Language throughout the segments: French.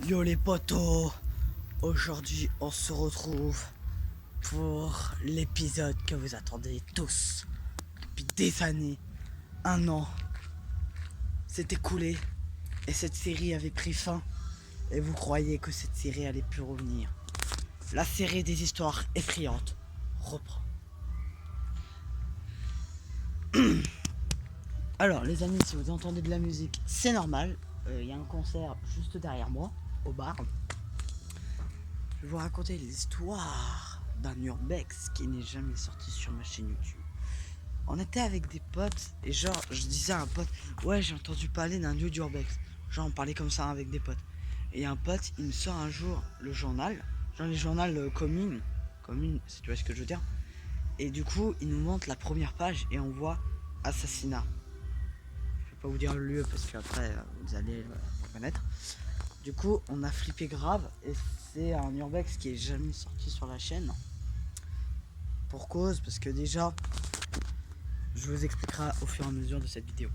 Yo les potos, aujourd'hui on se retrouve pour l'épisode que vous attendez tous depuis des années. Un an s'est écoulé et cette série avait pris fin et vous croyez que cette série allait plus revenir. La série des histoires effrayantes reprend. Alors les amis, si vous entendez de la musique, c'est normal. Il y a un concert juste derrière moi, au bar. Je vais vous raconter l'histoire d'un urbex qui n'est jamais sorti sur ma chaîne YouTube. On était avec des potes et genre je disais à un pote, ouais, j'ai entendu parler d'un lieu d'urbex. Genre on parlait comme ça avec des potes. Et un pote il me sort un jour le journal, genre les journaux communes, si tu vois ce que je veux dire. Et du coup il nous montre la première page et on voit assassinat. Je vais pas vous dire le lieu parce qu'après vous allez reconnaître. Du coup on a flippé grave et c'est un urbex qui est jamais sorti sur la chaîne. Pour cause, parce que déjà je vous expliquerai au fur et à mesure de cette vidéo.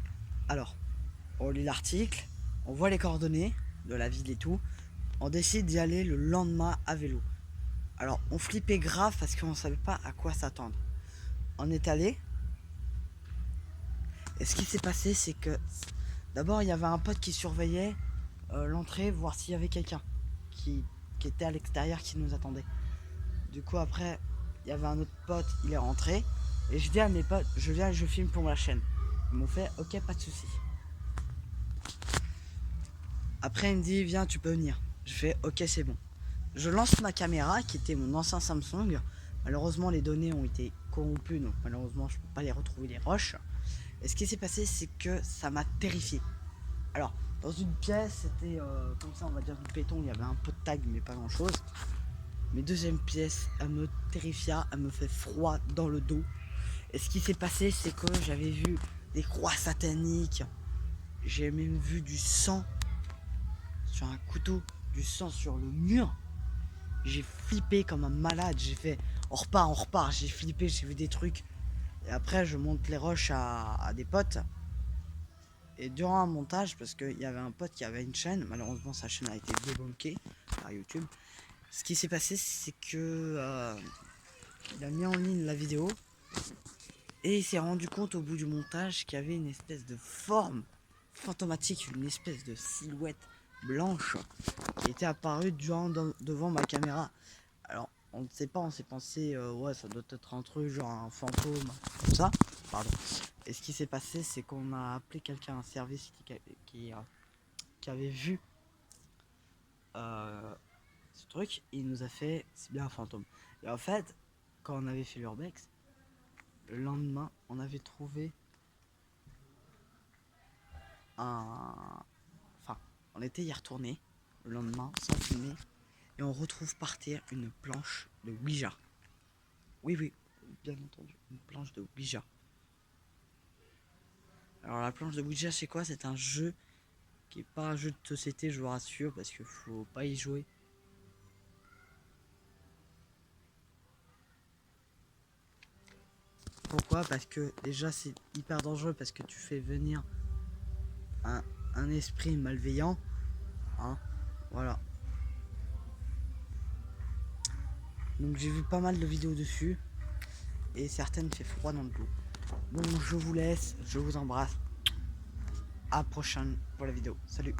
Alors, on lit l'article, on voit les coordonnées de la ville et tout. On décide d'y aller le lendemain à vélo. Alors, on flippait grave parce qu'on ne savait pas à quoi s'attendre. On est allé. Et ce qui s'est passé, c'est que d'abord, il y avait un pote qui surveillait l'entrée, voir s'il y avait quelqu'un qui était à l'extérieur qui nous attendait. Du coup, après, il y avait un autre pote, il est rentré. Et je dis à mes potes, je viens et je filme pour ma chaîne. Ils m'ont fait, ok, pas de soucis. Après, il me dit, viens, tu peux venir. Je fais, ok, c'est bon. Je lance ma caméra, qui était mon ancien Samsung. Malheureusement, les données ont été corrompues, donc malheureusement, je ne peux pas les retrouver, les roches. Et ce qui s'est passé, c'est que ça m'a terrifié. Alors, dans une pièce, c'était comme ça, on va dire du béton, il y avait un peu de tag, mais pas grand-chose. Mais deuxième pièce, elle me terrifia, elle me fait froid dans le dos. Et ce qui s'est passé, c'est que j'avais vu des croix sataniques. J'ai même vu du sang sur un couteau, du sang sur le mur. J'ai flippé comme un malade. J'ai fait on repart. J'ai flippé, j'ai vu des trucs. Et après, je monte les roches à des potes. Et durant un montage, parce qu'il y avait un pote qui avait une chaîne, malheureusement sa chaîne a été débunkée par YouTube. Ce qui s'est passé, c'est que il a mis en ligne la vidéo. Et il s'est rendu compte au bout du montage qu'il y avait une espèce de forme fantomatique, une espèce de silhouette blanche qui était apparue devant ma caméra. Alors on ne sait pas, on s'est pensé ouais, ça doit être un truc genre un fantôme, tout ça. Pardon. Et ce qui s'est passé, c'est qu'on a appelé quelqu'un, un service qui avait vu ce truc, et il nous a fait c'est bien un fantôme. Et en fait, quand on avait fait l'urbex, le lendemain, on avait trouvé enfin, on était y retourné le lendemain sans filmer et on retrouve par terre une planche de Ouija. Oui, bien entendu, une planche de Ouija. Alors la planche de Ouija, c'est quoi? C'est un jeu qui est pas un jeu de société, je vous rassure, parce qu'il faut pas y jouer. Pourquoi? Parce que déjà c'est hyper dangereux, parce que tu fais venir un esprit malveillant, hein, voilà. Donc j'ai vu pas mal de vidéos dessus et certaines fait froid dans le dos. Bon, je vous laisse, je vous embrasse. À la prochaine pour la vidéo. Salut.